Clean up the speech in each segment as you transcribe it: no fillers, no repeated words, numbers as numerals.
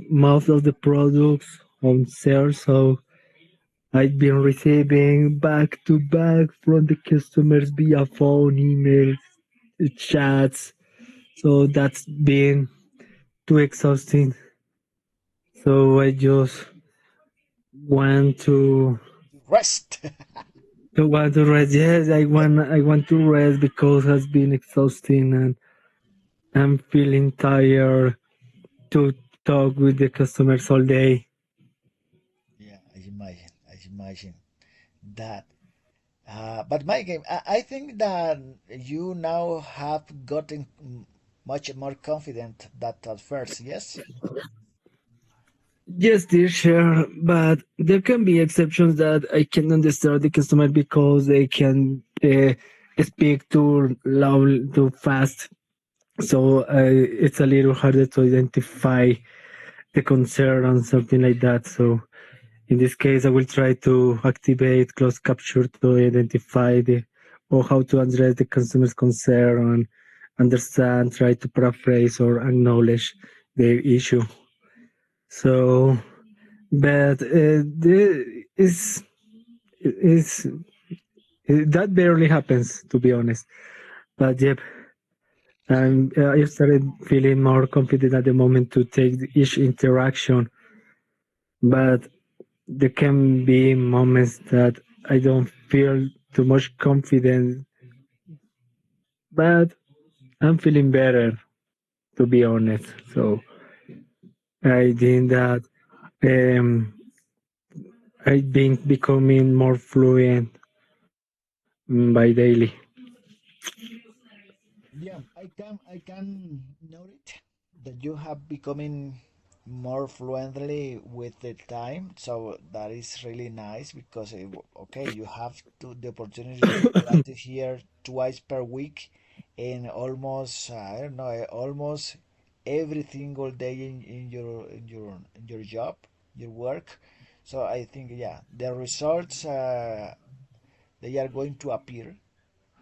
most of the products on sale. So I've been receiving back to back from the customers via phone, emails, chats. So that's been too exhausting. So I just want Rest. to rest. Yes, I want to rest because it has been exhausting and I'm feeling tired to talk with the customers all day. Yeah, I imagine that. But my game, I think that you now have gotten much more confident than at first. Yes. Yes, dear, sure, but there can be exceptions that I can understand the customer because they can speak too loud, too fast. So it's a little harder to identify the concern and something like that. So in this case, I will try to activate closed capture to identify the or how to address the customer's concern and understand, try to paraphrase or acknowledge the issue. So, but is that barely happens to be honest. But yep, I started feeling more confident at the moment to take each interaction. But there can be moments that I don't feel too much confidence, but I'm feeling better to be honest. So I think that um, I've been becoming more fluent by daily. Yeah, I can note it that you have becoming more fluently with the time. So that is really nice because okay, you have the opportunity to practice here twice per week, and almost I don't know, almost every single day in your job, your work. So I think yeah, the results they are going to appear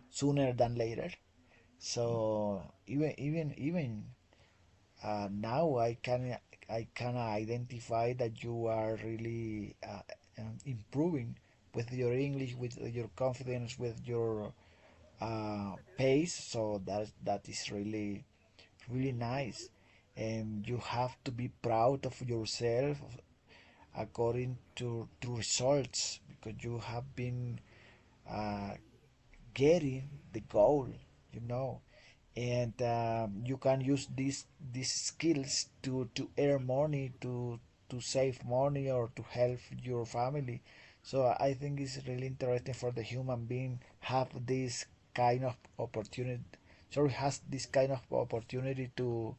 sooner than later. So even now I can identify that you are really improving with your English, with your confidence, with your pace. So that is really nice, and you have to be proud of yourself according to results because you have been uh, getting the goal, you know, and you can use these skills to earn money, to save money, or to help your family. So I think it's really interesting for the human being have this kind of opportunity. Sorry, has this kind of opportunity to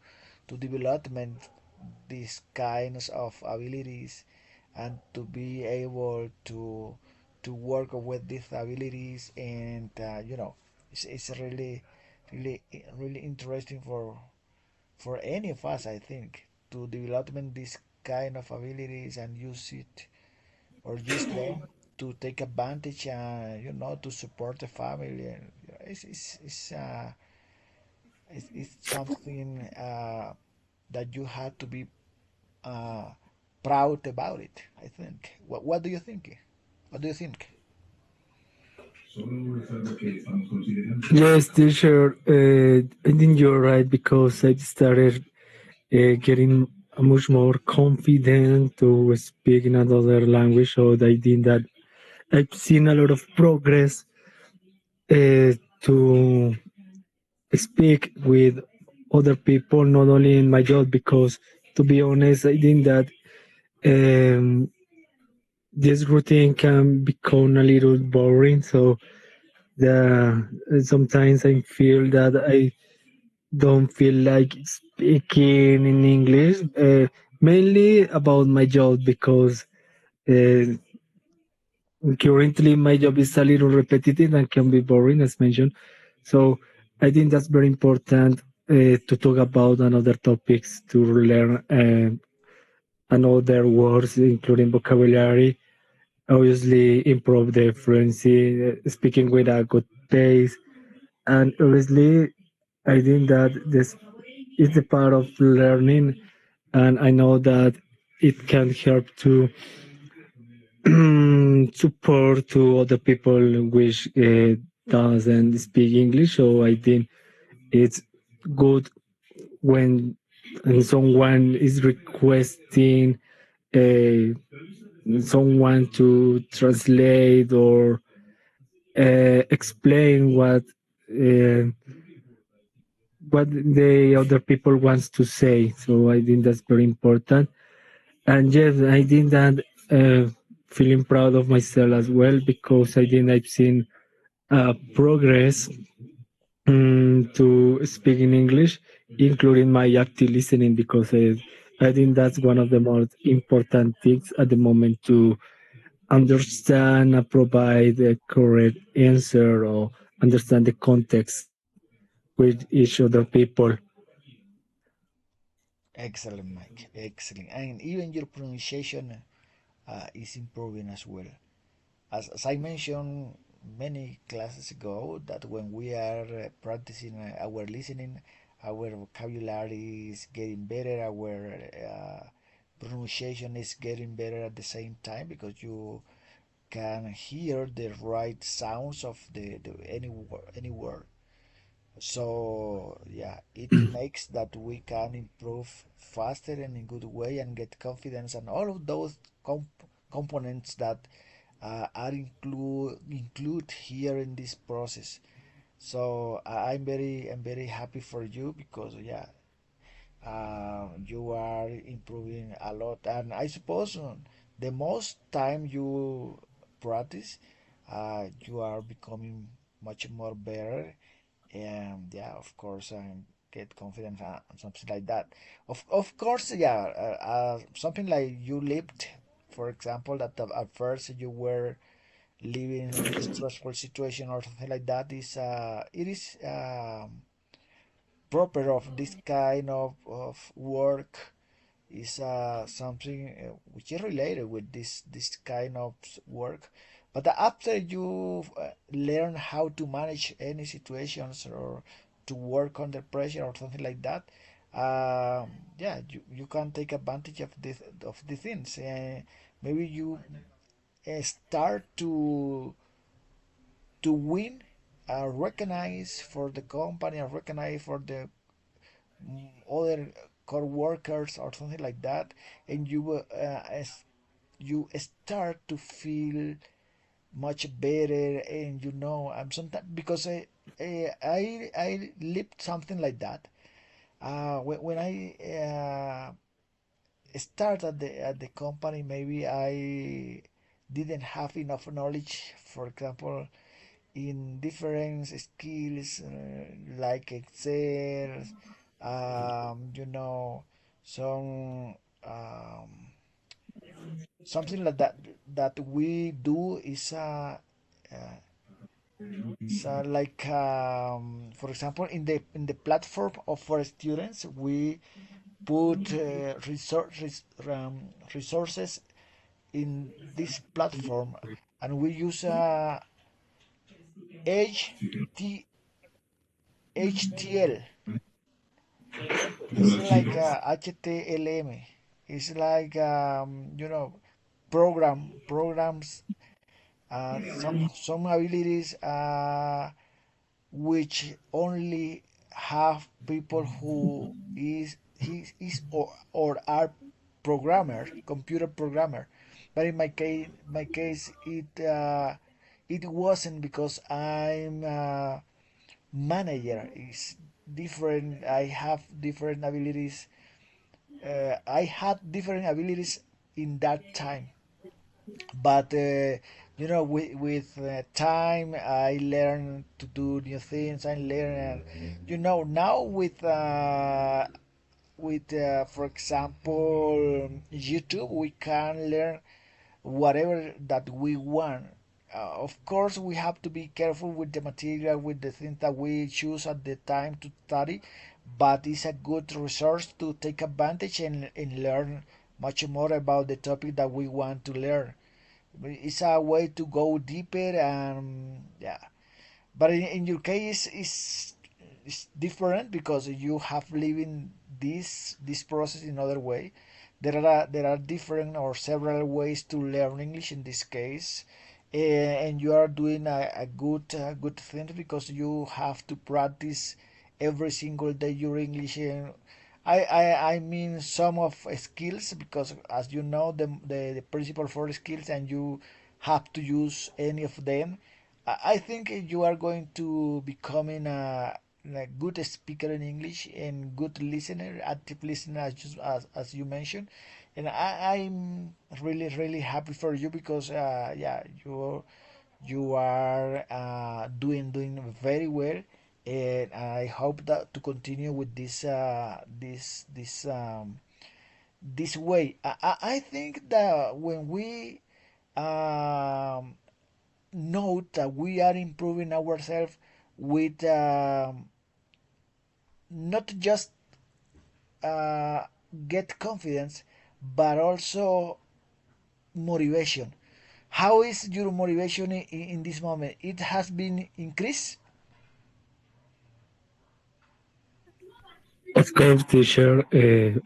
development these kinds of abilities and to be able to work with these abilities, and it's really interesting for any of us, I think, to development these kind of abilities and use it or use them to take advantage and to support the family. And it's something that you have to be uh, proud about it, I think. What do you think? What do you think? Yes, teacher, I think you're right because I started getting much more confident to speak in another language. So I think that I've seen a lot of progress to speak with other people, not only in my job, because to be honest, I think that um, this routine can become a little boring. So the sometimes I feel that I don't feel like speaking in English, mainly about my job because uh, currently my job is a little repetitive and can be boring, as mentioned. So I think that's very important to talk about another topics to learn another words, including vocabulary. Obviously, improve the fluency, speaking with a good pace, and obviously, I think that this is the part of learning. and I know that it can help to support to other people which doesn't speak English. So I think it's good when someone is requesting uh, someone to translate or explain uh, what the other people wants to say. So I think that's very important. And yes, I think that feeling proud of myself as well because I think I've seen progress to speaking English, including my active listening, because I think that's one of the most important things at the moment to understand and provide the correct answer or understand the context with each other people. Excellent, Mike. Excellent. And even your pronunciation is improving as well. As I mentioned many classes ago, that when we are practicing our listening, our vocabulary is getting better, our pronunciation is getting better at the same time because you can hear the right sounds of any word. So yeah, it makes that we can improve faster and in good way and get confidence and all of those components that are include here in this process. So I'm very happy for you because yeah, you are improving a lot, and I suppose the most time you practice, you are becoming much more better, and yeah, of course, get confidence and something like that. Of course, yeah, something like you lived, for example, that at first you were living in a stressful situation or something like that is it is proper of this kind of work is something which is related with this kind of work. But after you learn how to manage any situations or to work under pressure or something like that, yeah, you can take advantage of the things. Maybe you start to win, recognize for the company and recognize for the other co-workers or something like that, and as you start to feel much better, and you know I'm sometimes because I lived something like that when I start at the company. Maybe I didn't have enough knowledge, for example, in different skills like Excel, you know, some something like that that we do is like for example in the platform of for students we put resources in this platform, and we use HT, HTL. It's like HTLM. It's like you know, programs. Some abilities which only have people who or are programmer, computer programmer. But in my case, it wasn't because I'm manager. Is different. I have different abilities. I had different abilities in that time, but you know, with time I learn to do new things. I learn, you know, now with for example YouTube, we can learn whatever that we want. Of course, we have to be careful with the material, with the things that we choose at the time to study, but it's a good resource to take advantage and learn much more about the topic that we want to learn. It's a way to go deeper, and yeah. But in your case, it's different because you have living this process in other way. There are different or several ways to learn English in this case, and you are doing a good thing because you have to practice every single day your English. I mean some of skills because as you know the principle for skills and you have to use any of them. I think you are going to becoming a good speaker in English and good listener, active listener as you mentioned. And I'm really happy for you because yeah, you are doing very well, and I hope that to continue with this way. I think that when we um, note that we are improving ourselves with not just uh, get confidence but also motivation. How is your motivation in this moment? It has been increased. Of course, teacher,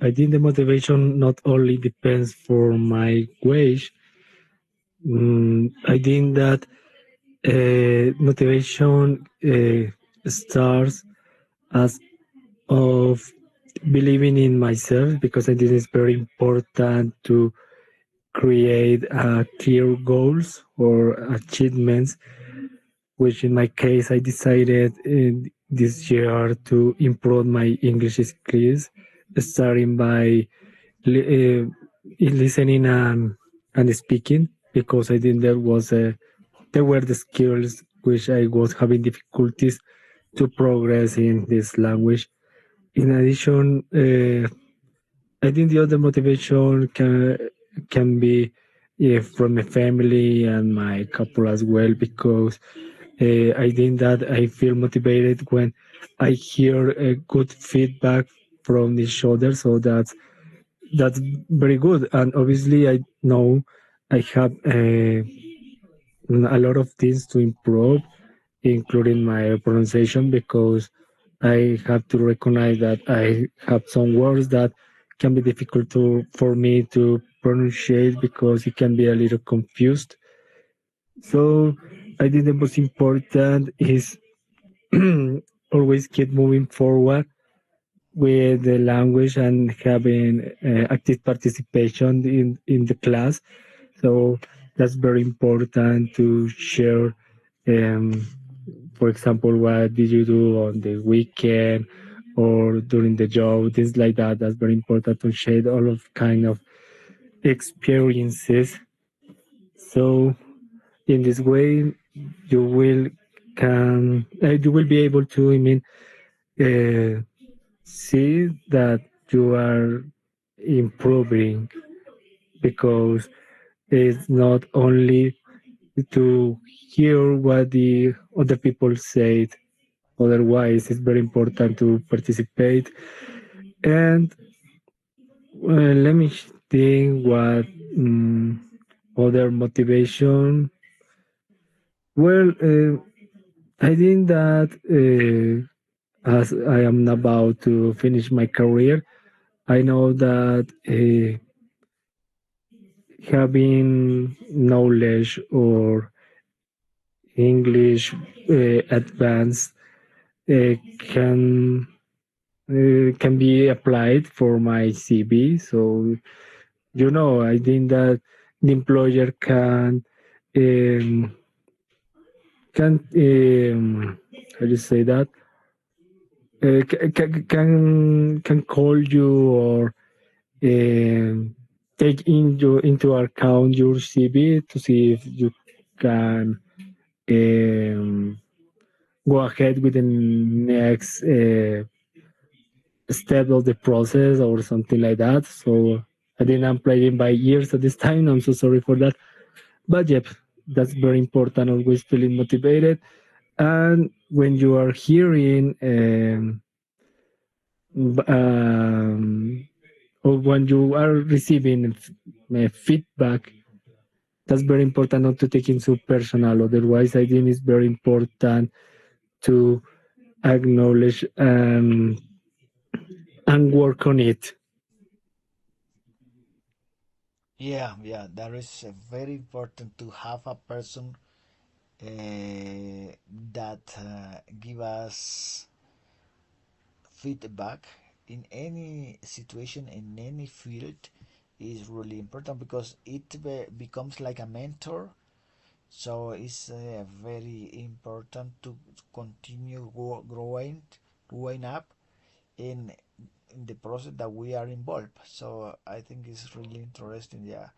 I think the motivation not only depends for my wage. I think that motivation starts as of believing in myself because I think it's very important to create clear goals or achievements, which in my case I decided this year to improve my English skills, starting by listening and speaking because I think there were the skills which I was having difficulties to progress in this language. In addition, I think the other motivation can be from my family and my couple as well because I think that I feel motivated when I hear a good feedback from each other. So that's very good. And obviously, I know I have a lot of things to improve, including my pronunciation, because I have to recognize that I have some words that can be difficult for me to pronunciate because it can be a little confused. So I think the most important is always keep moving forward with the language and having active participation in the class. So that's very important to share. Um, for example, what did you do on the weekend or during the job, things like that. That's very important to share all of kind of experiences. So in this way, you will you will be able to, I mean, uh, see that you are improving because it's not only to hear what the other people say. Otherwise, it's very important to participate. And let me think what other motivation. Well, I think that as I am about to finish my career, I know that having knowledge or English advanced uh, can can be applied for my CV. So I think that the employer um, can how do you say that can call you or take into account your CV to see if you can um, go ahead with the next step of the process or something like that. So I think I'm playing by ears at this time. I'm so sorry for that. But yep, that's very important. Always feeling motivated. And when you are hearing or when you are receiving feedback, that's very important not to take it so personal. Otherwise, I think it's very important to acknowledge and work on it. Yeah, yeah, that is very important to have a person that give us feedback in any situation in any field is really important because it becomes like a mentor. So it's very important to continue growing up in in the process that we are involved. So I think it's really interesting, yeah,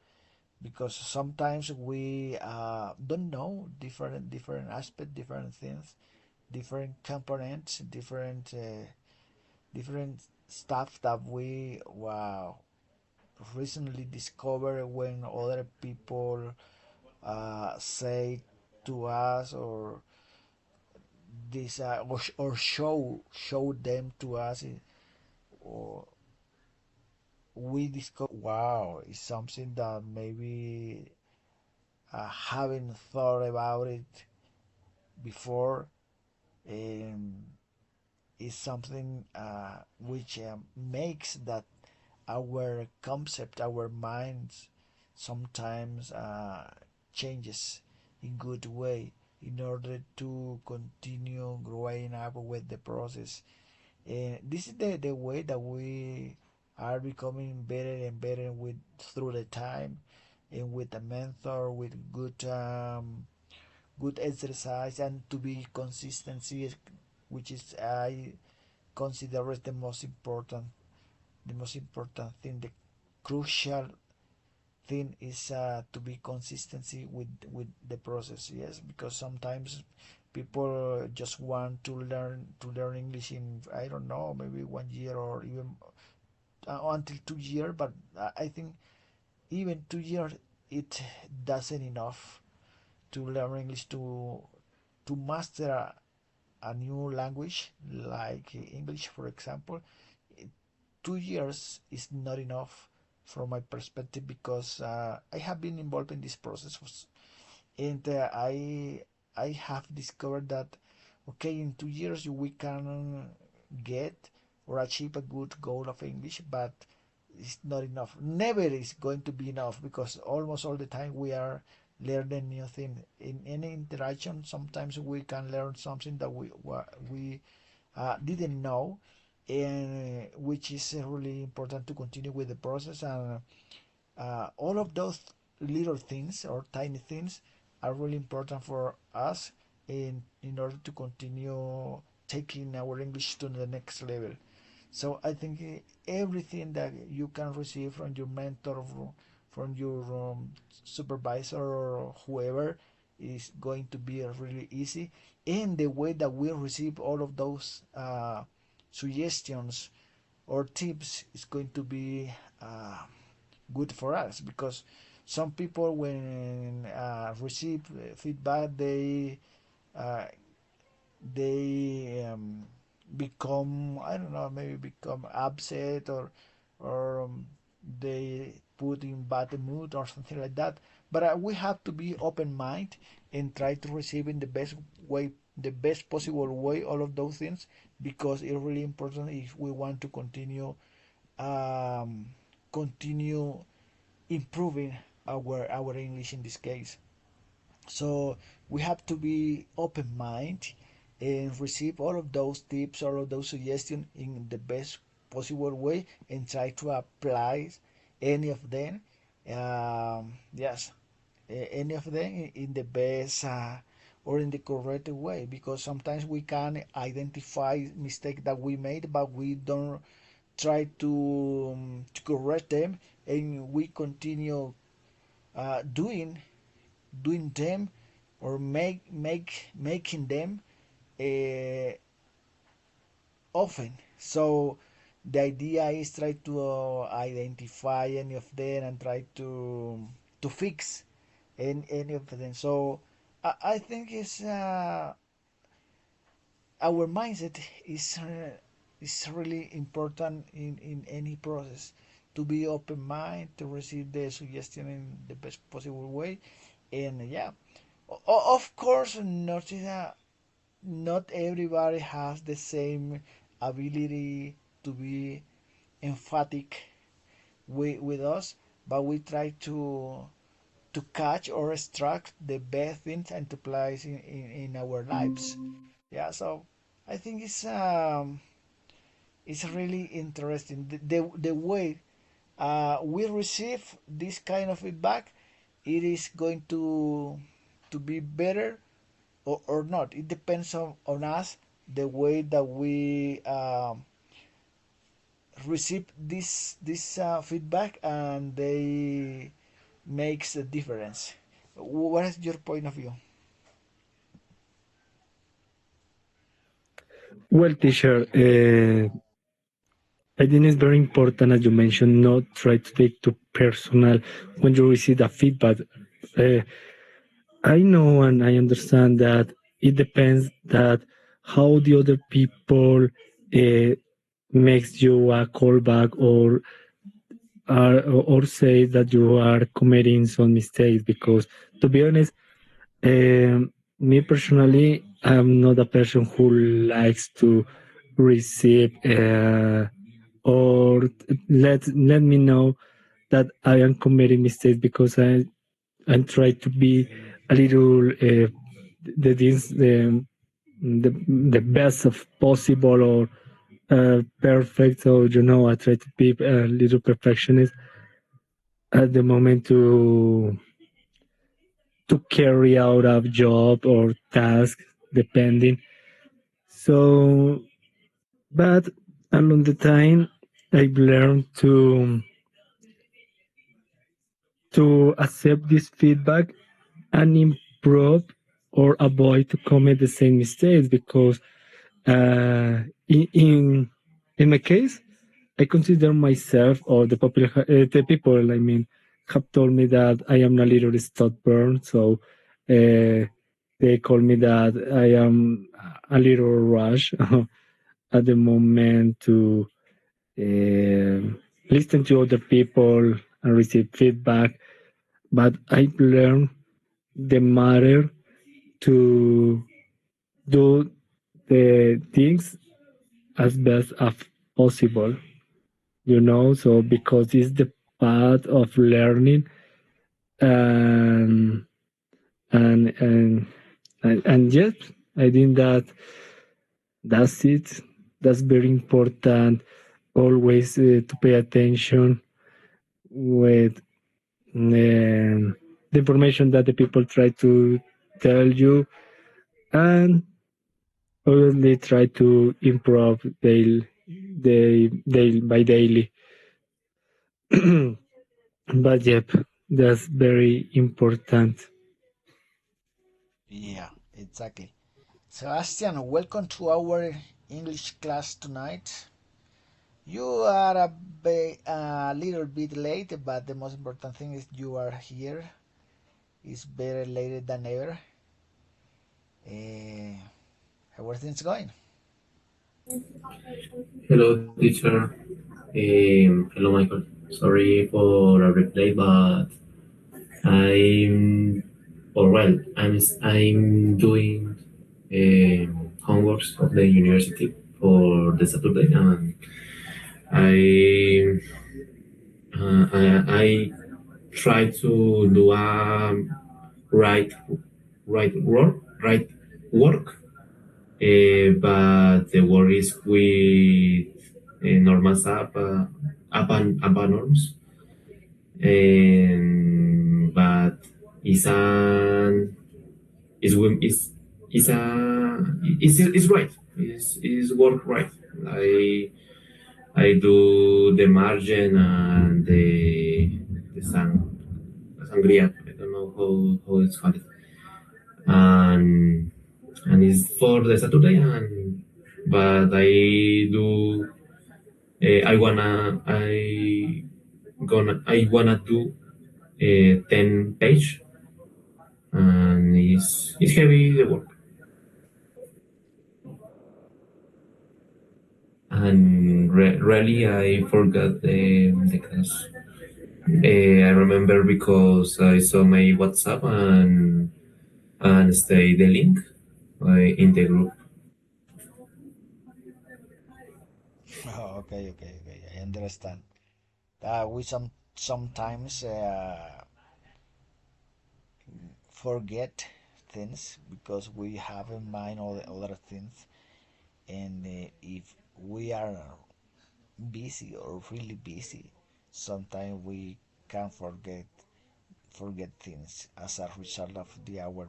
because sometimes we don't know different aspects, different things, different components, different stuff that we wow recently discovered when other people say to us or this or show them to us or we discover wow it's something that maybe haven't thought about it before. um, is something which makes that our concept, our minds sometimes changes in good way in order to continue growing up with the process. And this is the way that we are becoming better and better with through the time and with a mentor with good exercise and to be consistency, which is I consider as the most important thing, the crucial thing is to be consistency with the process. Yes, because sometimes people just want to learn English in I don't know maybe 1 year or even until 2 years, but I think even 2 years it doesn't enough to learn English to master a new language like English, for example. 2 years is not enough from my perspective because I have been involved in this process and I have discovered that okay in 2 years we can get or achieve a good goal of English, but it's not enough. Never is going to be enough because almost all the time we are learning new things in any interaction. Sometimes we can learn something that we didn't know, and which is really important to continue with the process. And all of those little things or tiny things are really important for us in order to continue taking our English to the next level. So I think everything that you can receive from your mentor, from your supervisor or whoever is going to be really easy. And the way that we receive all of those suggestions or tips is going to be good for us because some people when receive feedback uh, they become I don't know maybe become upset or they put in bad mood or something like that. But we have to be open mind and try to receive in the best way, the best possible way, all of those things because it's really important if we want to um, continue improving our English in this case. So we have to be open mind and receive all of those tips, all of those suggestions in the best possible way and try to apply any of them. Yes, any of them in the best or in the correct way because sometimes we can identify mistake that we made but we don't try to correct them and we continue doing them or making them uh, often. So the idea is try to identify any of them and try to fix any of them. So I think it's our mindset is really important in any process to be open mind to receive the suggestion in the best possible way and yeah of course not not everybody has the same ability to be emphatic with us, but we try to catch or extract the best things and to place in our lives. Yeah, so I think it's really interesting the way we receive this kind of feedback. It is going to be better or not. It depends on us the way that we receive this feedback, and they makes a difference. What is your point of view? Well, teacher, I think it's very important, as you mentioned, not try to take too personal when you receive a feedback. Uh, I know and I understand that it depends that how the other people makes you a callback or say that you are committing some mistakes. Because to be honest, me personally, I'm not a person who likes to receive or let me know that I am committing mistakes, because I try to be a little the things the best of possible, or perfect. So I try to be a little perfectionist at the moment to carry out a job or task, depending. So, but along the time, I've learned to accept this feedback and improve or avoid to commit the same mistakes. Because uh, in, in in my case, I consider myself, or the people I mean have told me that I am a little stubborn. So they call me that I am a little rush at the moment to listen to other people and receive feedback. But I've learned the matter to do the things as best as possible. So because it's the path of learning, and and and and yet I think that that's it. That's very important. Always to pay attention with the information that the people try to tell you, and obviously try to improve by daily. But yep, that's very important. Yeah, exactly. Sebastian, welcome to our English class tonight. You are a little bit late, but the most important thing is you are here. It's better later than ever. How are things going? Hello, teacher. Hello, Michael. Sorry for a replay, but I'm or well, I'm doing homeworks of the university for the Saturday, and I I try to do a right right work, but the work is with normal up and norms, and but it's an is is a is right, is work right. I I do the margin and the sangria. I don't know how it's called, and it's for the Saturday, and but do I wanna do 10 page, and it's heavy the work, and really I forgot the class. I remember because I saw my WhatsApp and stay the link in the group. Oh, okay. I understand. We sometimes forget things because we have in mind all the other things, and if we are busy or really busy, sometimes we can forget things as a result of the our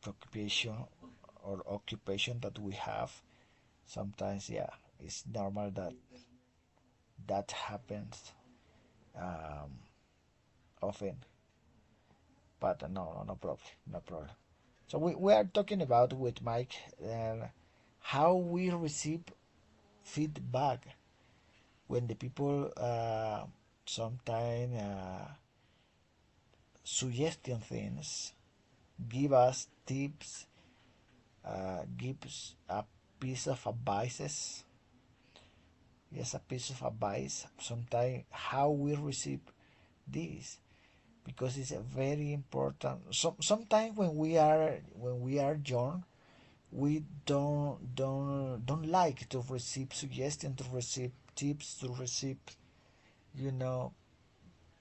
preoccupation or occupation that we have. Sometimes, yeah, it's normal that that happens um, often, but no problem, no problem. So we are talking about with Mike how we receive feedback when the people sometimes suggestion things, give us tips, gives a piece of advices. Yes, a piece of advice. Sometimes how we receive this because it's a very important. Sometimes when we are young, we don't like to receive suggestions, to receive tips, to receive you know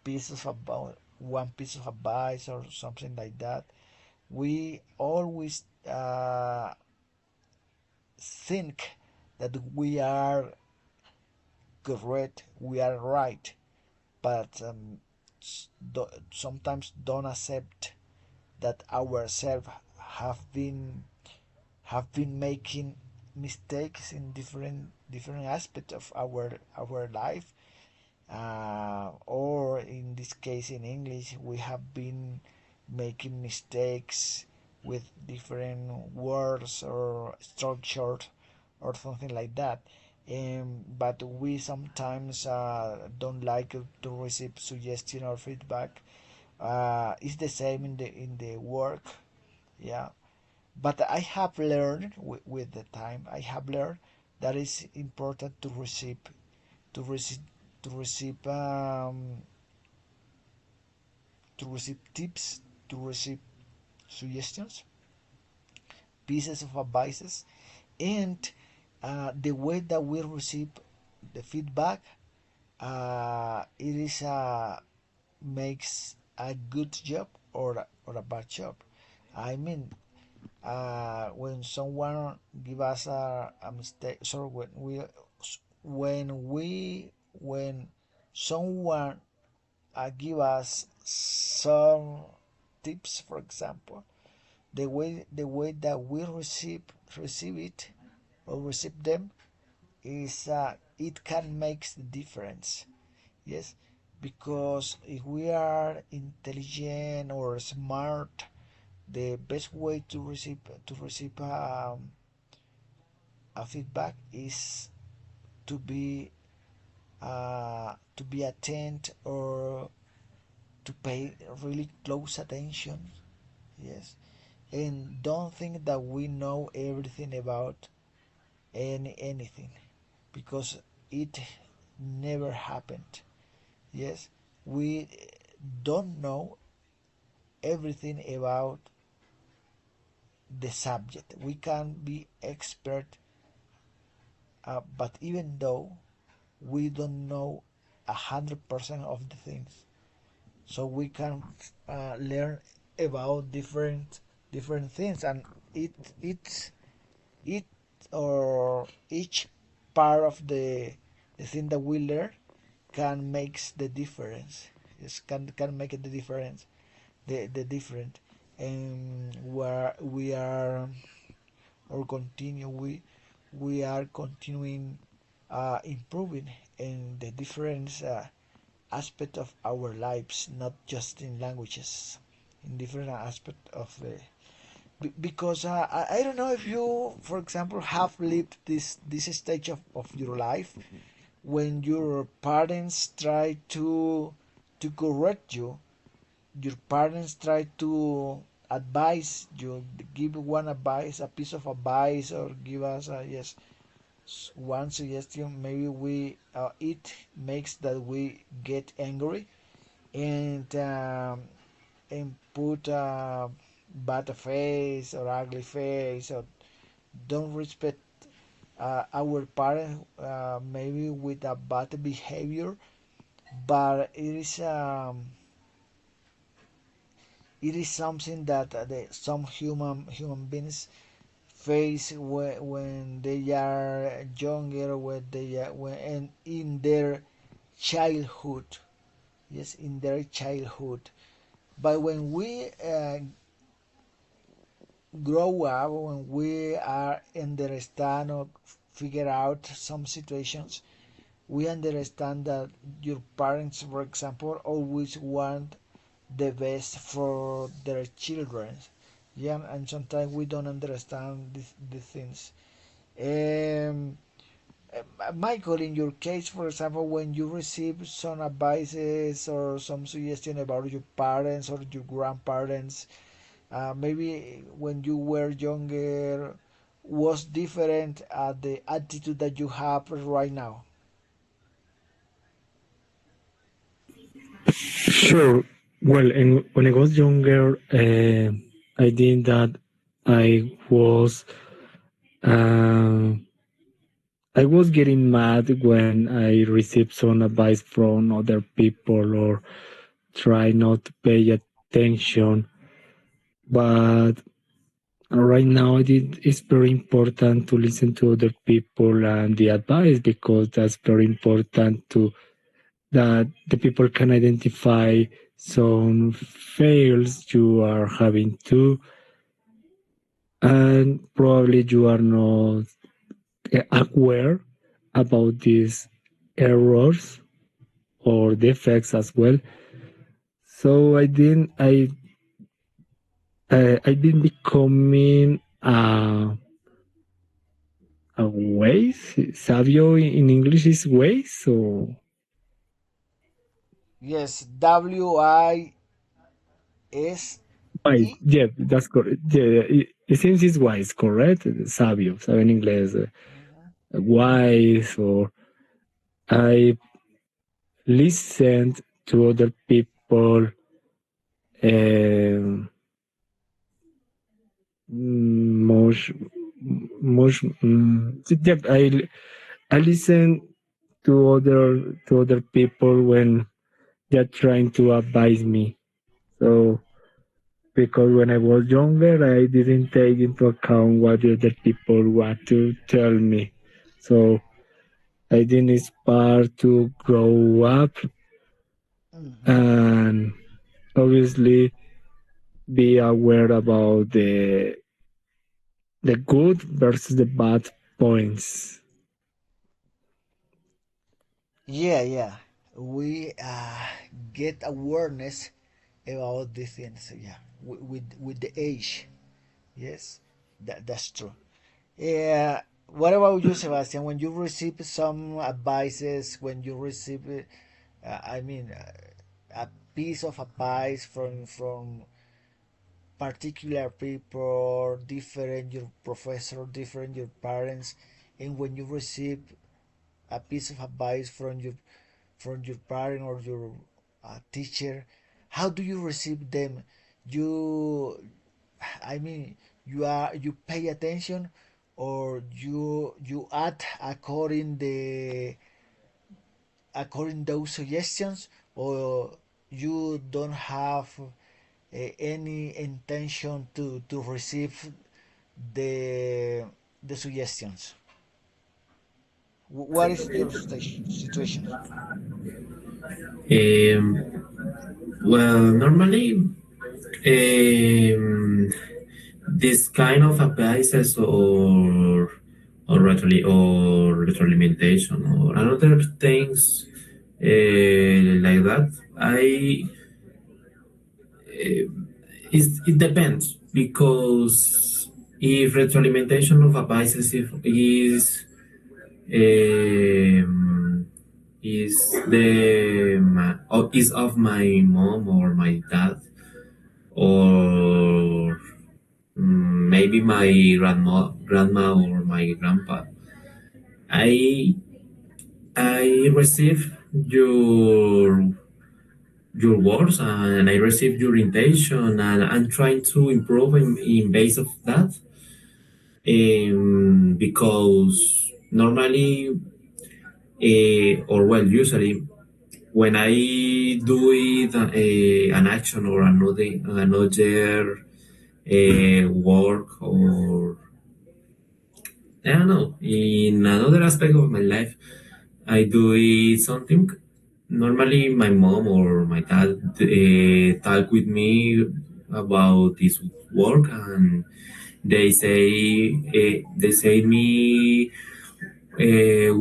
pieces about one piece of advice or something like that. We always think that we are correct, we are right, but sometimes don't accept that ourselves have been making mistakes in different aspects of our life, or in this case in English we have been making mistakes with different words or structure or something like that. But we sometimes don't like to receive suggestion or feedback. It's the same in the work, yeah. But I have learned with the time. I have learned that it's important to receive to receive um, to receive tips, to receive suggestions, pieces of advices, and the way that we receive the feedback, it is makes a good job or a bad job. I mean, when someone give us a mistake, sorry, when someone give us some tips, for example, the way that we receive it or receive them is it can make the difference. Yes, because if we are intelligent or smart, the best way to receive a feedback is to be attent or to pay really close attention. Yes, and don't think that we know everything about anything because it never happened. Yes, we don't know everything about the subject. We can be expert, but even though we don't know 100% of the things, so we can learn about different things, and it it's it or each part of the thing that we learn can makes the difference. It can make the difference, the different, and where we are or continue we are continuing improving in the different aspect of our lives, not just in languages, in different aspect of the because I don't know if you, for example, have lived this stage of your life when your parents try to correct you, your parents try to advise you, give one advice, a piece of advice, or give us a yes one suggestion. Maybe we it makes that we get angry and put bad face or ugly face, or don't respect our parents, maybe with a bad behavior. But it is something that some human beings face when they are younger, when they are when and in their childhood. Yes, in their childhood. But when we grow up, when we are understand or figure out some situations, we understand that your parents, for example, always want the best for their children. Yeah, and sometimes we don't understand these things. Um, Michael, in your case, for example, when you receive some advices or some suggestion about your parents or your grandparents, maybe when you were younger, was different the attitude that you have right now. Sure. Well, when I was younger, I think that I was uh, I was getting mad when I received some advice from other people or try not to pay attention. But right now, it's very important to listen to other people and the advice because that's very important to that the people can identify some fails you are having too, and probably you are not aware about these errors or defects as well. So I've been becoming a ways. Sabio in English is ways, so Yes, WISE. wise. Yeah, that's correct. Yeah, it seems it's wise, correct? Sabio, sabio en inglés. Wise, or I listened to other people. Um, much, much. Yeah, I listen to other people when they're trying to advise me. So because when I was younger, I didn't take into account what the other people want to tell me. So I didn't inspire to grow up Mm-hmm. and obviously be aware about the good versus the bad points. Yeah, yeah. We get awareness about these things. Yeah, with the age. Yes, that's true. Yeah. What about you, Sebastian? When you receive some advices, when you receive, I mean, a piece of advice from particular people, different your professor, different your parents, and when you receive a piece of advice from your parent or your teacher, how do you receive them? You, I mean, you pay attention, or you act according those suggestions, or you don't have any intention to receive the the suggestions. What is your situation? Um, well, normally, this kind of advices or retroalimentation or another things like that, I it depends because if retroalimentation of advices if is is of my mom or my dad or maybe my grandma or my grandpa. I I receive your words and I receive your intention and I'm trying to improve in base of that. Because normally, or well, usually, when I do it an action or another work or I don't know in another aspect of my life, I do it something. Normally, my mom or my dad talk with me about this work, and they say me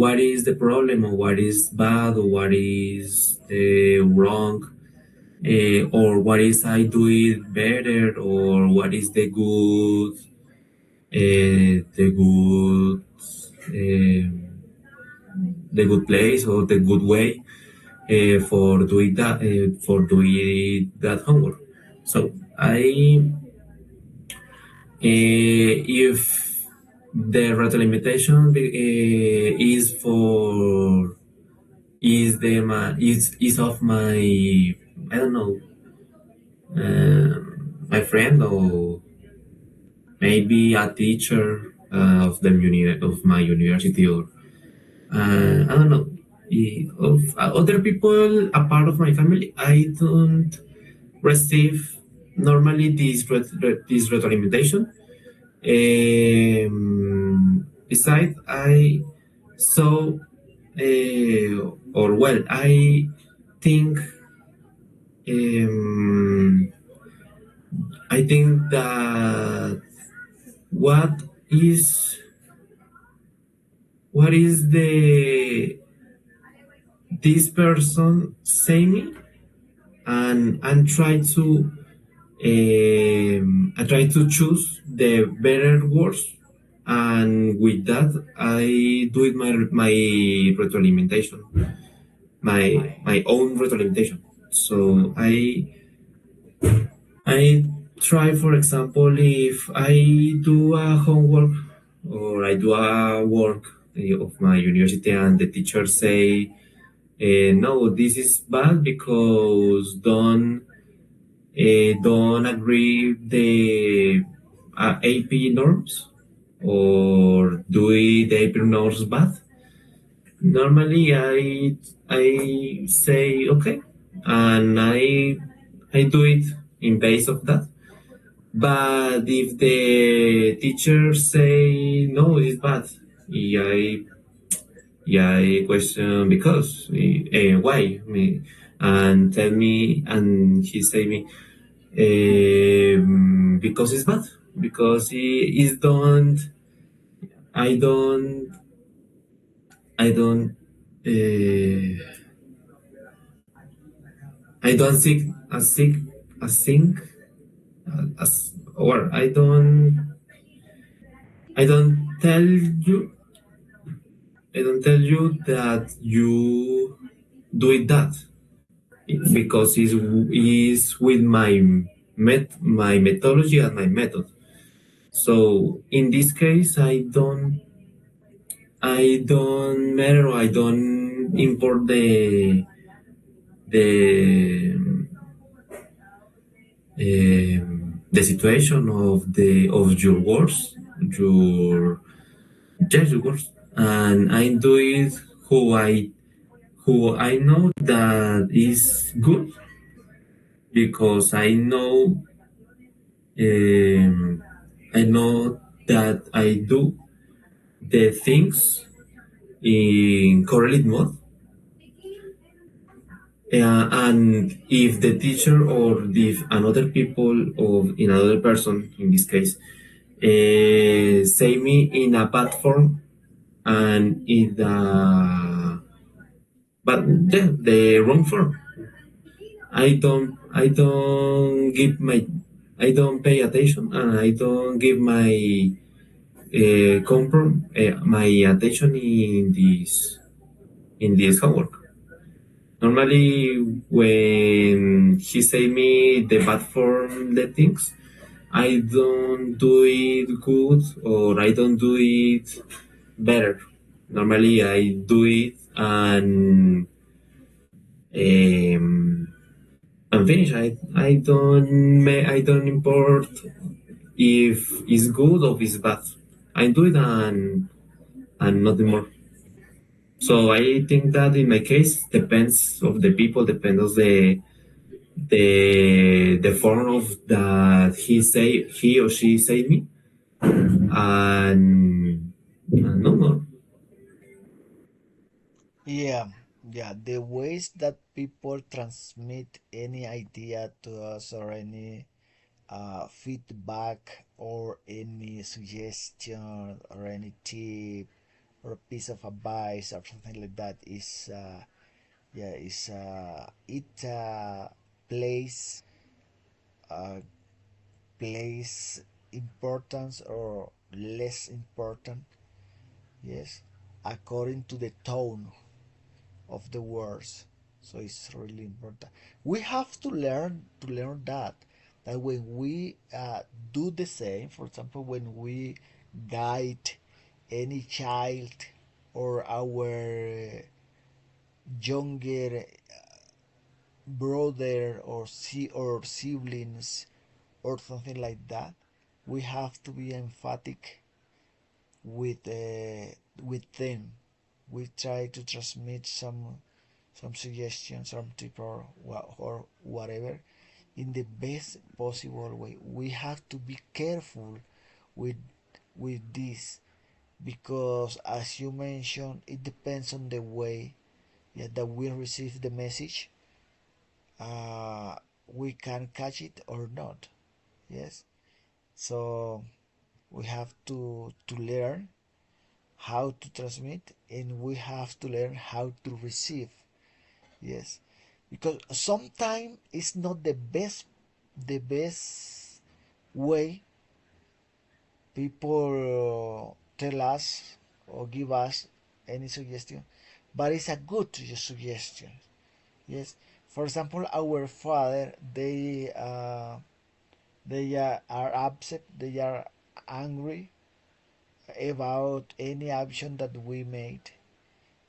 what is the problem or what is bad or what is wrong or what is I do it better or what is the good place or the good way for doing that homework. So I if the retroalimentation is for is of my I don't know my friend or maybe a teacher of of my university or I don't know of other people a part of my family. I don't receive normally this retroalimentation. Besides, I so or well, I think um, I think that what is what is the this person say me and I try to choose the better words and with that I do it my retroalimentation my own retroalimentation. So I try, for example, if I do a homework or I do a work of my university and the teacher say, no, this is bad because don't agree the AP norms or do the AP norms bad. Normally, I say okay, and I do it in base of that. But if the teacher say no, it's bad, I I question because why me and tell me and he say me because it's bad because he is don't I don't I don't I don't think a think as or I don't tell you that you do it that because it's with my methodology and my method. So in this case, I don't matter. I don't import the the situation of your words, your yes, your words, and I do it who I know that is good because um, I know that I do the things in correlate mode. And if the teacher or if another people or in another person in this case say me in a bad form and in the but yeah, the wrong form, I don't pay attention and I don't give my my attention in this homework. Normally, when he say me the bad form the things, I don't do it good or I don't do it better. Normally, I do it and um, finish. I don't import if it's good or it's bad. I do it and nothing more. So I think that in my case depends of the people, depends of the form of that he or she say me, and no more. Yeah, yeah. The ways that people transmit any idea to us or any feedback or any suggestion or any tip or a piece of advice or something like that is yeah is it uh, plays importance or less important, yes, according to the tone of the words. So it's really important. We have to learn that when we do the same, for example, when we guide any child or our younger brother or or siblings or something like that, we have to be emphatic with them. We try to transmit some suggestions, some tip or whatever in the best possible way. We have to be careful with this because, as you mentioned, it depends on the way, yeah, that we receive the message. Uh, we can catch it or not. Yes, so we have to learn how to transmit and we have to learn how to receive. Yes, because sometimes it's not the best way people tell us or give us any suggestion, but it's a good suggestion. Yes, for example, our father, are upset, they are angry about any action that we made,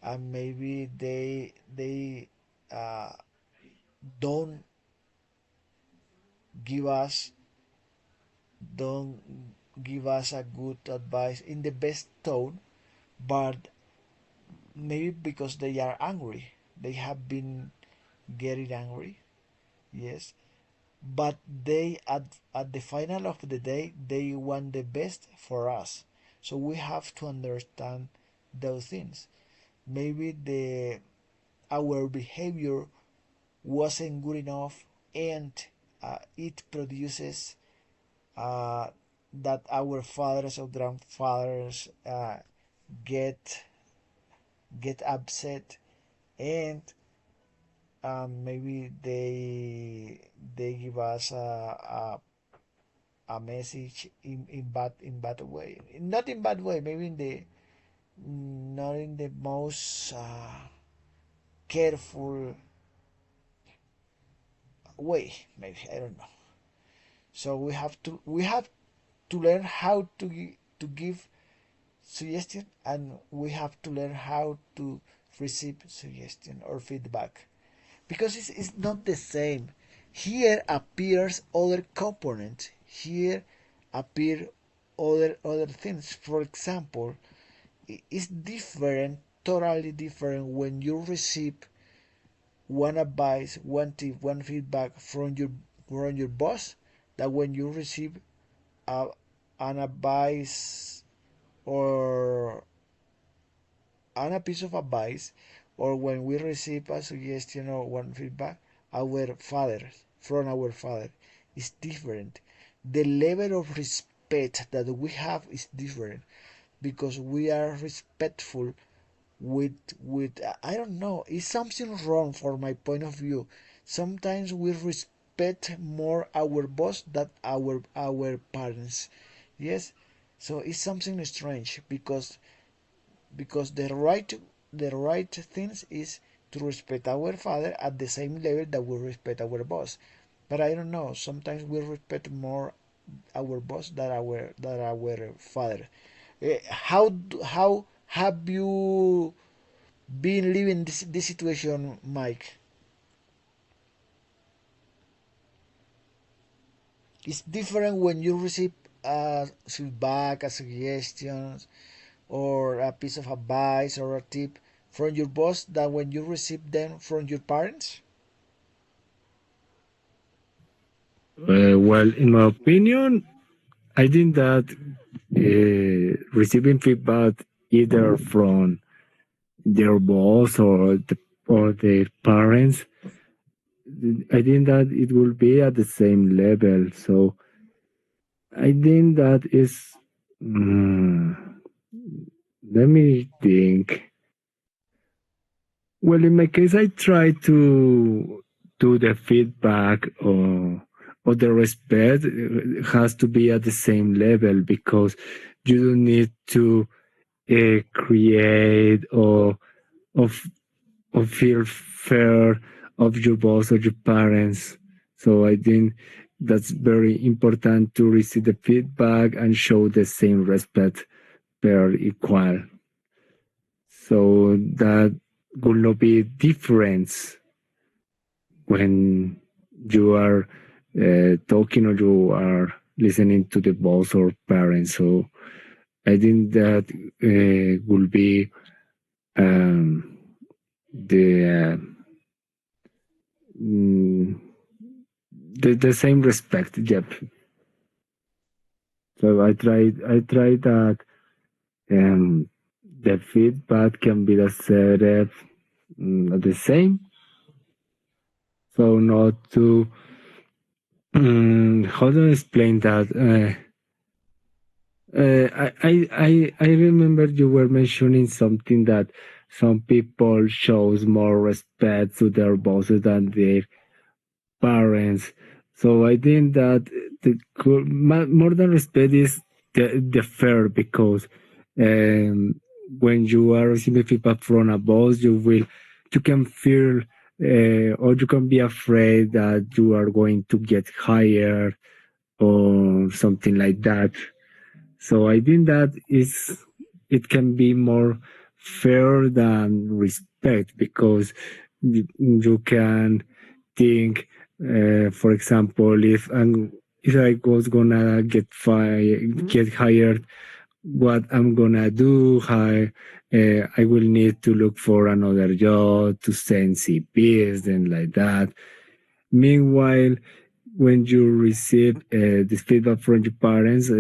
and maybe uh, don't give us don't give us a good advice in the best tone, but maybe because they are angry, they have been getting angry. Yes, but they at the final of the day they want the best for us, so we have to understand those things. Maybe the our behavior wasn't good enough, and it produces that our fathers or grandfathers get upset, and maybe they give us a message in bad way, not in bad way, maybe in the not in the most careful way, maybe, I don't know. So we have to learn how to give suggestion, and we have to learn how to receive suggestion or feedback, because it's not the same. Here appears other components, here appear other things. For example, it's different, totally different when you receive one advice, one tip, one feedback from your boss, that when you receive a, an advice or a piece of advice, or when we receive a suggestion or one feedback our father from our father, is different. The level of respect that we have is different, because we are respectful with I don't know, is something wrong from my point of view. Sometimes we respect more our boss than our parents. Yes, so it's something strange, because the right things is to respect our father at the same level that we respect our boss. But I don't know, sometimes we respect more our boss than our father. How have you been living this situation, Mike? It's different when you receive a feedback, a suggestion, or a piece of advice or a tip from your boss than when you receive them from your parents. Well, in my opinion, I think that receiving feedback either from their boss or their parents, I think that it will be at the same level. So I think that is. mm, Let me think. Well, in my case, I try to do the feedback or the respect has to be at the same level because you don't need to create of or feel fair of your boss or your parents. So I think that's very important to receive the feedback and show the same respect per equal. So that will not be difference when you are talking or you are listening to the boss or parents. So I think that will be um, the, mm, the same respect. Yep. So I try that the feedback can be the set the same. So not to how do I explain that? I remember you were mentioning something that some people shows more respect to their bosses than their parents. So I think that more than respect is the fair because um, when you are receiving feedback from a boss, you can feel or you can be afraid that you are going to get hired or something like that. So I think that is it can be more fair than respect because you can think, for example, if I was gonna get hired, what I'm gonna do, how I will need to look for another job to send CPs and like that. Meanwhile, when you receive this feedback from your parents,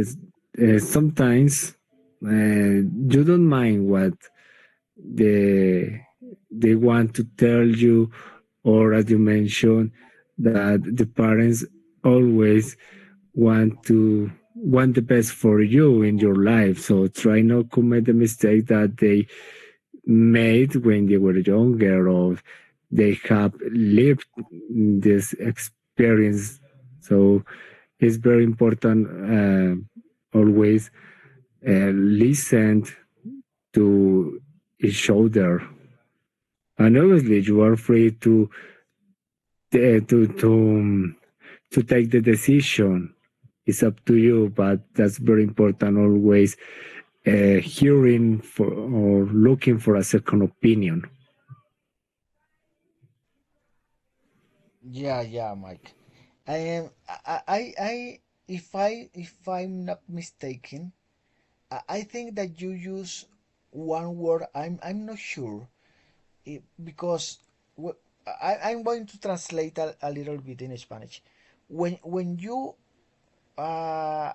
sometimes you don't mind what they they want to tell you, or as you mentioned, that the parents always want the best for you in your life. So try not commit the mistake that they made when they were younger or they have lived this experience. So it's very important always listen to each other. And obviously, you are free uh, to to to take the decision. It's up to you, but that's very important. Always hearing for or looking for a second opinion. Yeah, yeah, Mike. I am. If I'm not mistaken, I think that you use one word. I'm not sure because I'm going to translate a little bit in Spanish. When you uh,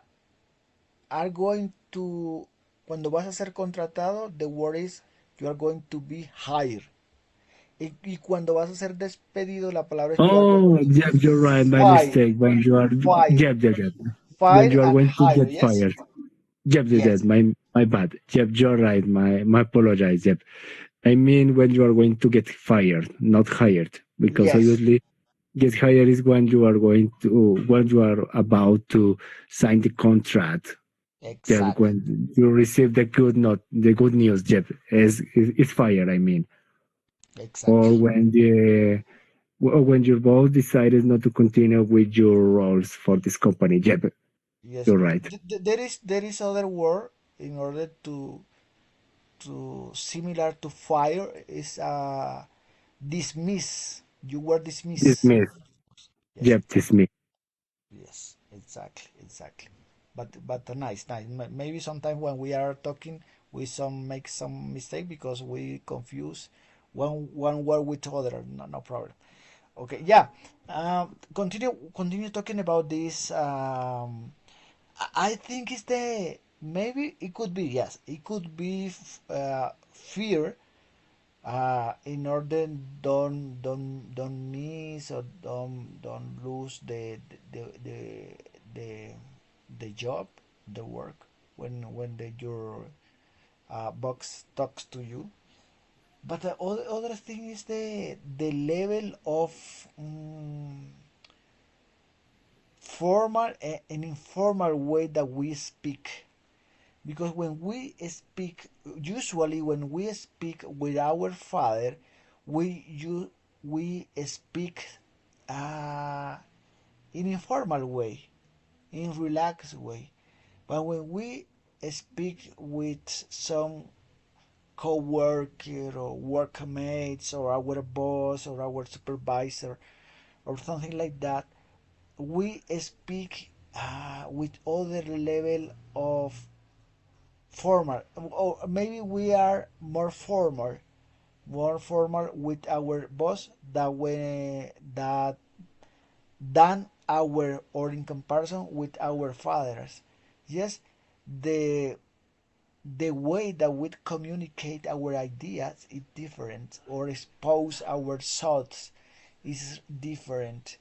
are going to cuando vas a ser contratado, the word is you are going to be hired. Y cuando vas a ser despedido, la palabra es you are going Oh, to be yeah, you're right. My fired. mistake. When you are, Fire. yeah. When Fire you are and going to hire, get yes? fired. Yeah. Yes. My bad. Yep, you're right. My apologize. Yep. I mean when you are going to get fired, not hired, because Yes. obviously get hired is when you are about to sign the contract. That Exactly. when you receive the good news, Jeff, is fired. I mean, or Exactly. when your boss decided not to continue with your roles for this company, Jeff, Yes. you're right. There is other word in order to similar to fire is dismiss. You were dismissed. Dismiss, Yes, Jeff, exactly. dismiss. Yes, exactly. But nice, nice. Maybe sometimes when we are talking, we some make some mistake because we confuse one word with other. No, no problem. Okay, yeah. Continue talking about this. I think it's the maybe it could be, yes, it could be fear, in order don't miss or don't lose the the job, the work, when your box talks to you. But the other thing is the level of formal and informal way that we speak. Because when we speak, usually when we speak with our father, we speak uh, in informal way, in relaxed way. But when we speak with some co-worker or workmates or our boss or our supervisor or something like that, we speak with other level of formal, or maybe we are more formal with our boss than our, or in comparison with our fathers. Yes, the the way that we communicate our ideas is different, or expose our thoughts is different.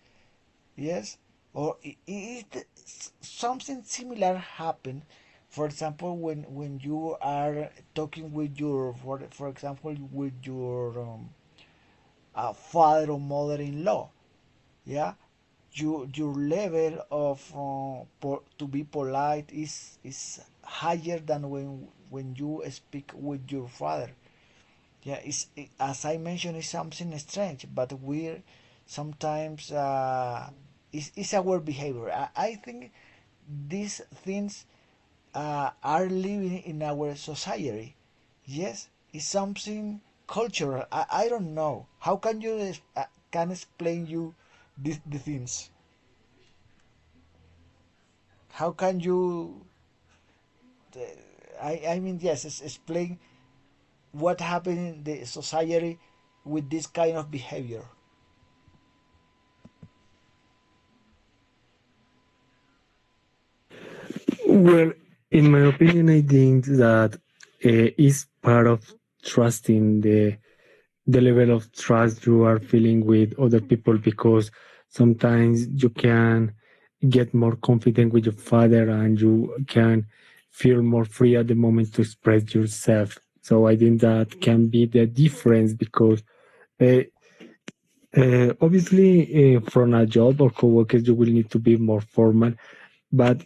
Yes, or something similar happen. For example, when you are talking with your, for example, with your father or mother-in-law, yeah, your level of to be polite is higher than when you speak with your father. Yeah, as I mentioned, it's something strange, but we're sometimes it's our behavior. I think these things are living in our society. Yes, it's something cultural. I don't know. How can you can explain you the things? How can you? I mean, yes, explain what happened in the society with this kind of behavior. Well, in my opinion, I think that is part of trusting the level of trust you are feeling with other people, because sometimes you can get more confident with your father and you can feel more free at the moment to express yourself. So I think that can be the difference, because uh, obviously from a job or co-workers you will need to be more formal, but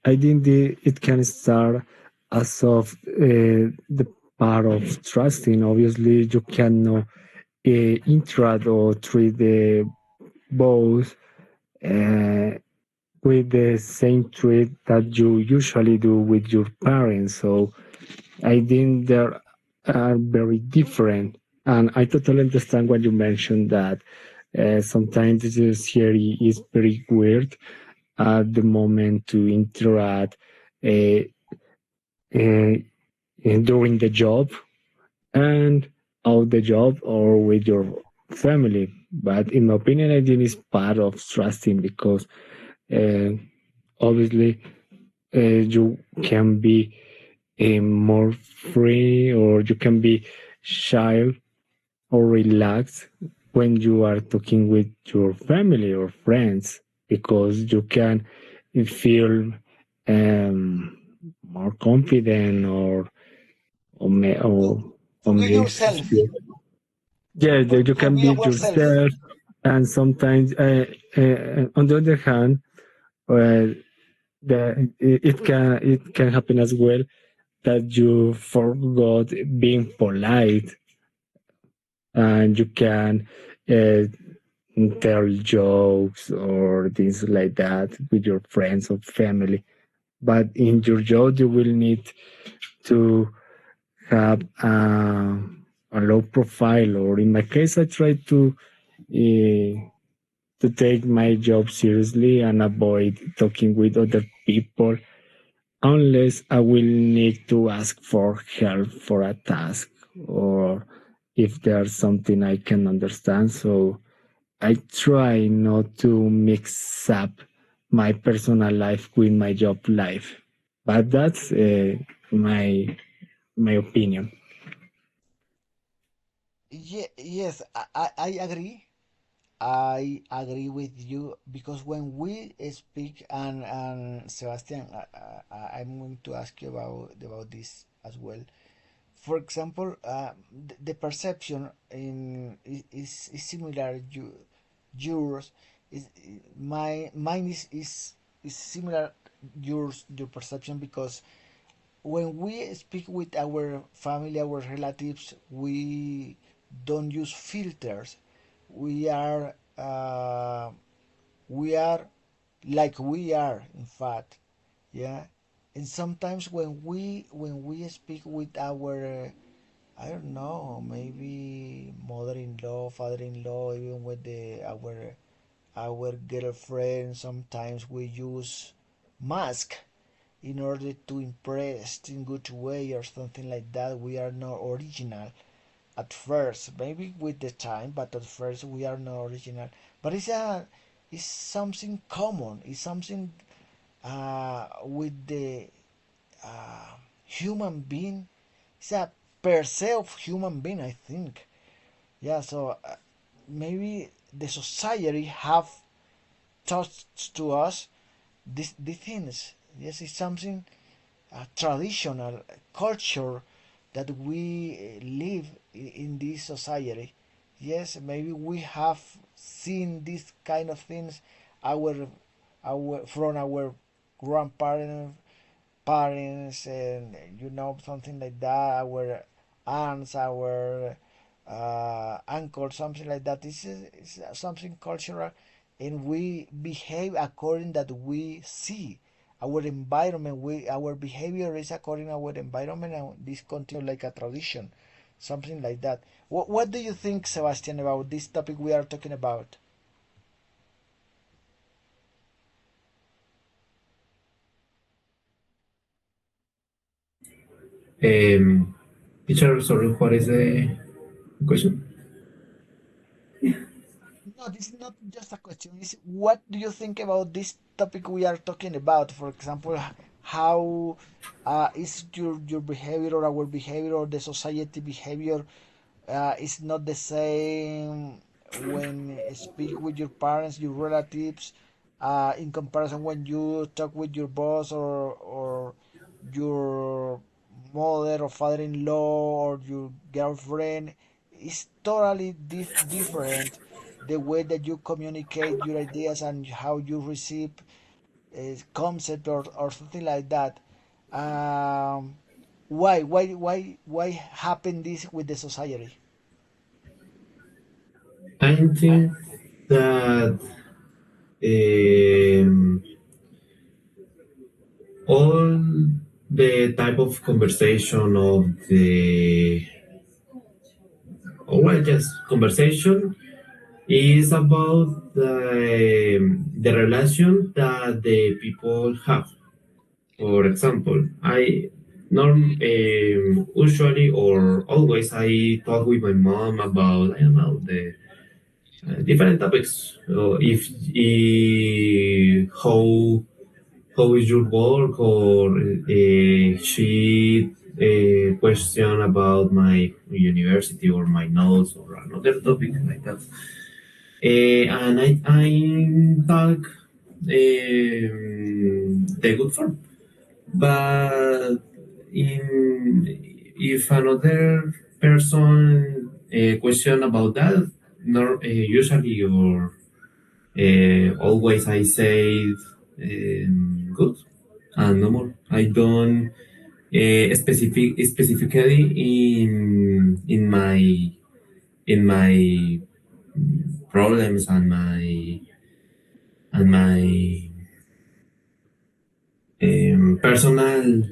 I think it can start as of the part of trusting. Obviously, you cannot interact or treat the both uh, with the same treat that you usually do with your parents. So I think they are very different. And I totally understand what you mentioned, that sometimes this theory is very weird at the moment to interact uh, uh, during the job and out the job or with your family. But in my opinion, I think it's part of trusting, because uh, obviously you can be more free, or you can be shy or relaxed when you are talking with your family or friends, because you can feel um, more confident, or, may, or To be makes yourself, you, yeah, or you to can be be ourselves. yourself. And sometimes on the other hand, well, it can happen as well that you forgot being polite, and you can uh, tell jokes or things like that with your friends or family. But in your job, you will need to have a low profile, or in my case, I try to uh, to take my job seriously and avoid talking with other people unless I will need to ask for help for a task or if there's something I can understand. So I try not to mix up my personal life with my job life. But that's my opinion. Yes, I agree. I agree with you because when we speak, and Sebastian, I'm going to ask you about this as well. For example, the perception is similar. Yours is mine is similar. Your perception, because when we speak with our family, our relatives, we don't use filters. We are we are like we are, in fact. Yeah. And sometimes when we speak with our I don't know, maybe mother-in-law, father-in-law, even with our girlfriend, sometimes we use mask in order to impress in good way or something like that. We are not original at first, maybe with the time, but at first we are not original. But it's something common. It's something with the human being. It's a per se of human being, I think. Yeah. So maybe the society have taught to us these things. Yes, it's something traditional culture that we live in this society. Yes, maybe we have seen these kind of things our from our grandparents, parents, and something like that. Our aunts, our uncle, something like that. This is something cultural, and we behave according that we see our environment. Our behavior is according to our environment, and this continue like a tradition, something like that. What do you think, Sebastian, about this topic we are talking about? Um, Teacher, sorry, what is the question? No, this is not just a question. It's what do you think about this topic we are talking about? For example, how is your behavior or our behavior or the society behavior is not the same when you speak with your parents, your relatives, in comparison when you talk with your boss or your mother or father-in-law or your girlfriend. It's totally different the way that you communicate your ideas and how you receive a concept or something like that. Um, why happen this with the society? I think that um, all the type of conversation of the or well, just conversation is about the relation that the people have. For example, I usually or always I talk with my mom about I don't know the different topics. If how is your work or she question about my university or my notes or another topic like that. And I talk the good form. But if another person question about that, usually or always I say good and no more. I don't specifically in my problems and my personal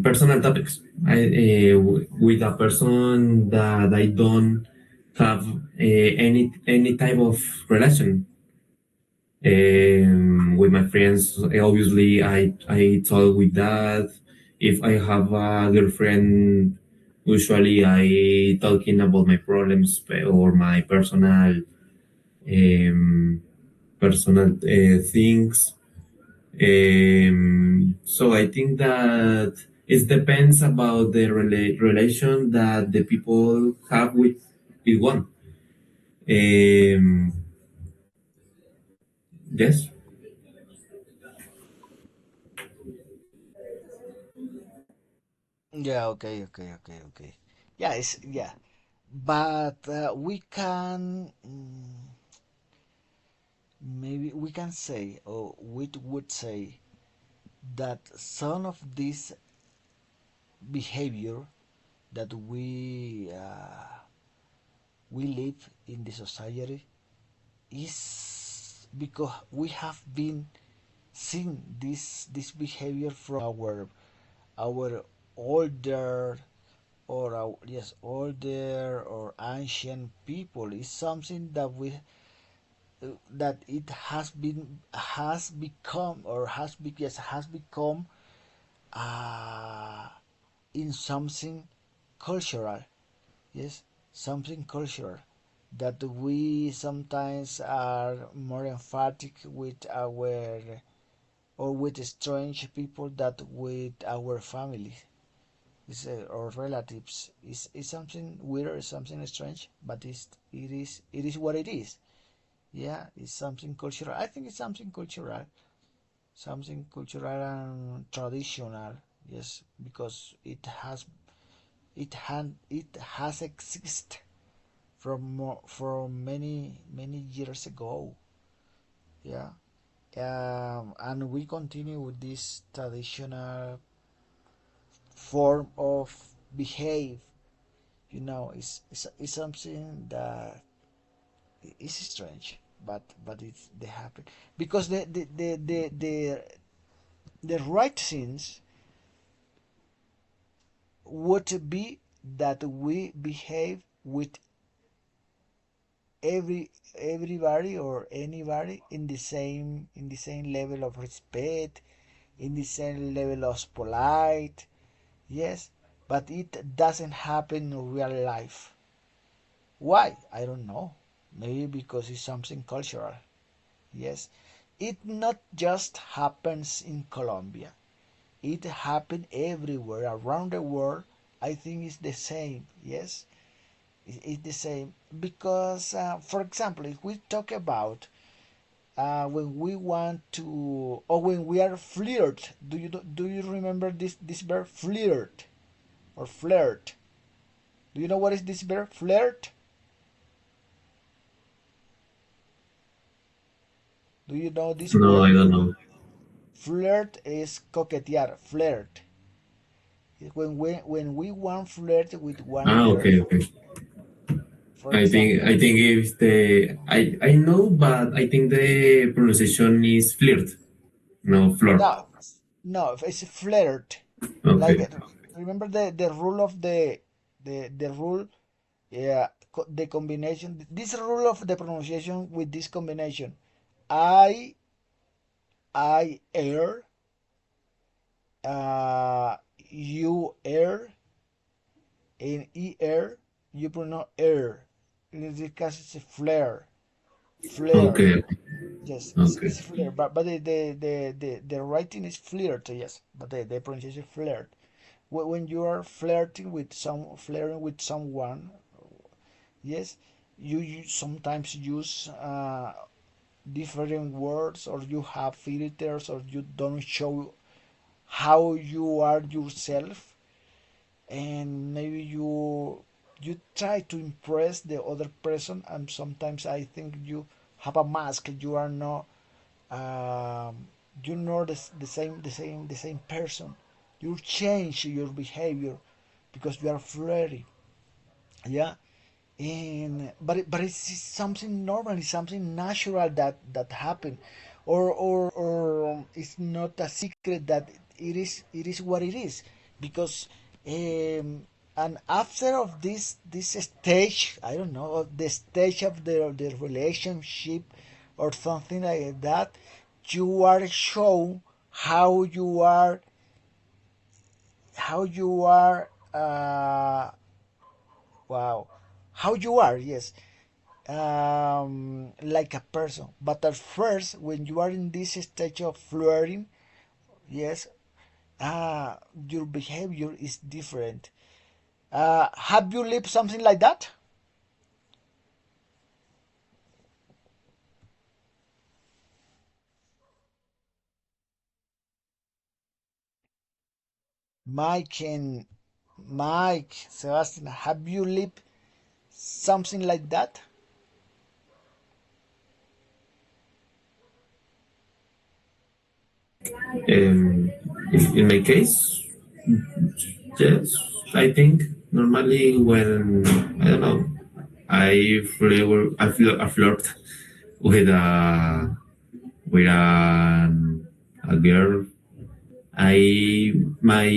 personal topics. With a person that I don't have any type of relation with my friends. Obviously, I talk with that. If I have a girlfriend, usually I talking about my problems or my um, personal things. So I think that it depends about the relation that the people have with one. Um, yes. Yeah, okay, okay, okay, okay. Yeah, it's yeah, but we can maybe we can say, or we would say that some of this behavior that we live in the society is because we have been seeing this behavior from our older or our, yes, older or ancient people. Is something that we that it has become or yes, has become uh, in something cultural. Yes, something cultural that we sometimes are more emphatic with our or with strange people that with our family or relatives. Is something weird, something strange, but it is what it is. Yeah, it's something cultural. I think it's something cultural and traditional. Yes, because it has existed from many years ago. Yeah, and we continue with this traditional form of behave. It's something that is strange, but it's they happen because the right things would be that we behave with everybody or anybody in the same level of respect, in the same level of polite. Yes, but it doesn't happen in real life. Why? I don't know. Maybe because it's something cultural. Yes, it not just happens in Colombia. It happened everywhere around the world. I think it's the same. Yes, it's the same because, for example, if we talk about when we want to or when we are flirt, do you remember this verb flirt or flirt? Do you know what is this verb flirt? Do you know this No, I word? don't know. Flirt is coquetear. Flirt. When we want flirt with one Ah, girl, okay, okay. for example. I think it's the I know, but I think the pronunciation is flirt, no flirt. No, no, it's flirt. Like Okay. remember the rule of the rule, yeah, the combination. This rule of the pronunciation with this combination, I air, you air, and air, you pronounce air. In this case, it's a flare, flare. Okay. Yes, Okay. it's flare, but the writing is flirt. Yes, but the pronunciation flirt. When you are flirting with someone, yes, you sometimes use different words, or you have filters, or you don't show how you are yourself, and maybe you try to impress the other person, and sometimes I think you have a mask. You are not um, you're not the same person. You change your behavior because you are flirty. Yeah, and but it's something normal. It's something natural that happened, or it's not a secret that it is what it is because um, and after of this stage, I don't know, of the stage of the relationship or something like that, you are shown how you are, how you are wow, how you are, yes, like a person. But at first, when you are in this stage of flirting, yes, your behavior is different. Have you lived something like that? Mike and Mike, Sebastian, have you lived something like that? In my case, yes, I think normally when I don't know, I flirt with a girl. I my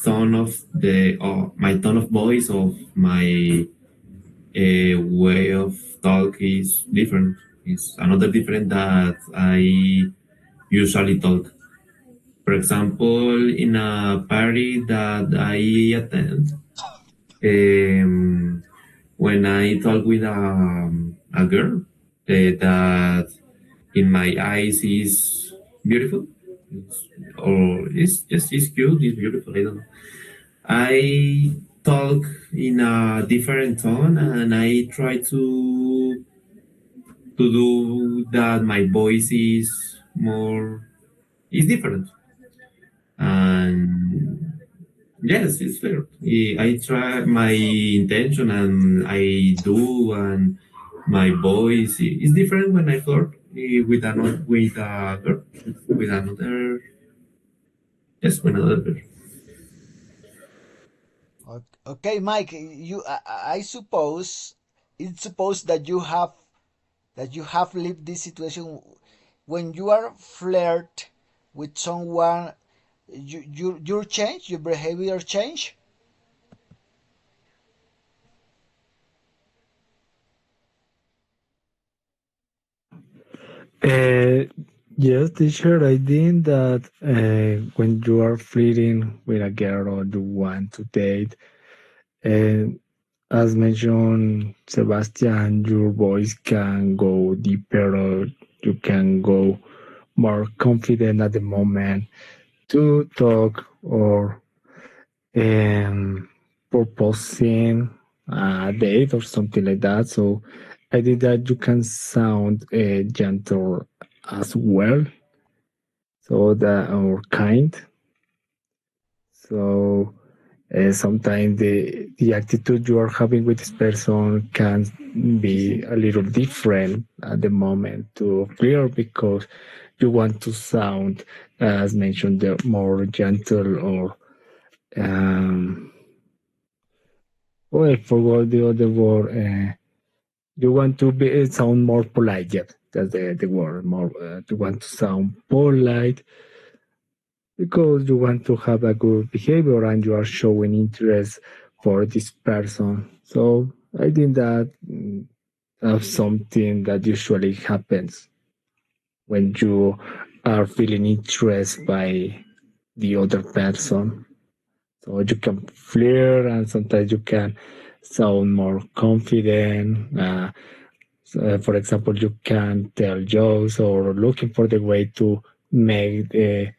tone of voice of my way of talk is different. It's another different that I usually talk. For example, in a party that I attend, um, when I talk with a girl that in my eyes is beautiful, or it's just it's cute, it's beautiful. I don't know. I talk in a different tone, and I try to do that. My voice is different, and yes, it's fair. I try my intention, and I do, and my voice is different when I flirt with another with a girl, with another yes, with another girl. Okay, Mike, you I suppose it's supposed that you have lived this situation when you are flirt with someone. You change, your behavior change. Uh, yes, teacher, I think that when you are flirting with a girl or you want to date, uh, as mentioned, Sebastian, your voice can go deeper or you can go more confident at the moment to talk or proposing a date or something like that. So I think that you can sound gentle as well, so that or kind. So sometimes the attitude you are having with this person can be a little different at the moment to clear because you want to sound, as mentioned, more gentle or oh, I forgot the other word. You want to be sound more polite. Yeah, that's the word. More. You want to sound polite because you want to have a good behavior and you are showing interest for this person. So I think that that's something that usually happens when you are feeling interest by the other person. So you can flirt and sometimes you can sound more confident. So, for example, you can tell jokes or looking for the way to make uh,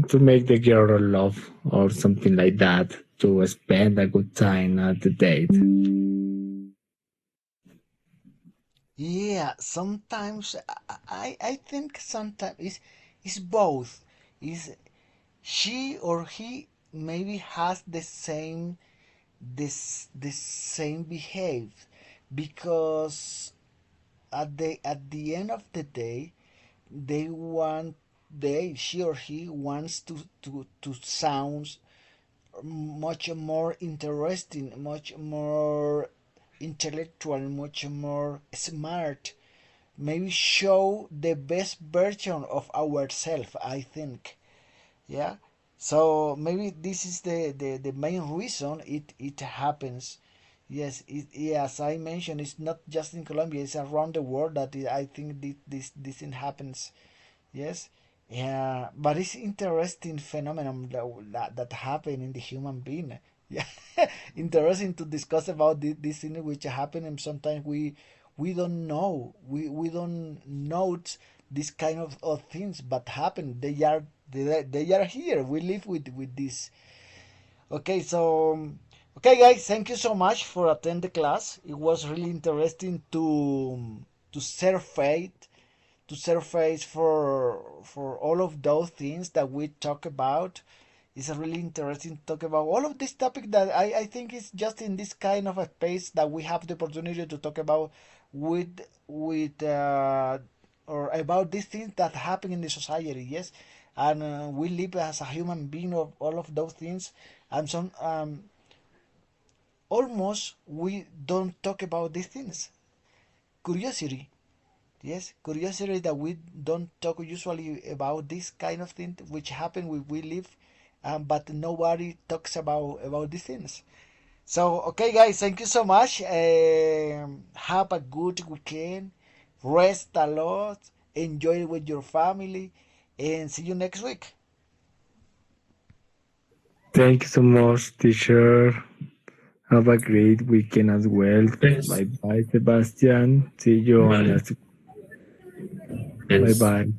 to make the girl love or something like that to spend a good time at the date. Yeah, sometimes I think sometimes it's both. Is she or he maybe has the same behave, because at the end of the day they want, they she or he wants to sound much more interesting, much more intellectual, much more smart, maybe show the best version of ourselves, I think. Yeah. So maybe this is the main reason it happens. Yes, as I mentioned, it's not just in Colombia; it's around the world that I think this thing happens. Yes, yeah, but it's interesting phenomenon that happen in the human being. Yeah, interesting to discuss about this thing which happen, and sometimes we don't know, we don't note this kind of things, but happen. They are here. We live with this. Okay, so okay, guys, thank you so much for attend the class. It was really interesting to surface for all of those things that we talk about. It's a really interesting to talk about all of this topic that I think is just in this kind of a space that we have the opportunity to talk about with or about these things that happen in the society. Yes, and we live as a human being of all of those things, and some almost we don't talk about these things. Curiosity. Yes, curiosity that we don't talk usually about this kind of thing which happen when we live, but nobody talks about these things. So okay, guys, thank you so much. Have a good weekend. Rest a lot. Enjoy it with your family, and see you next week. Thank you so much, teacher. Have a great weekend as well. Yes. Bye bye, Sebastian. See you on Bye. next. And Bye bye.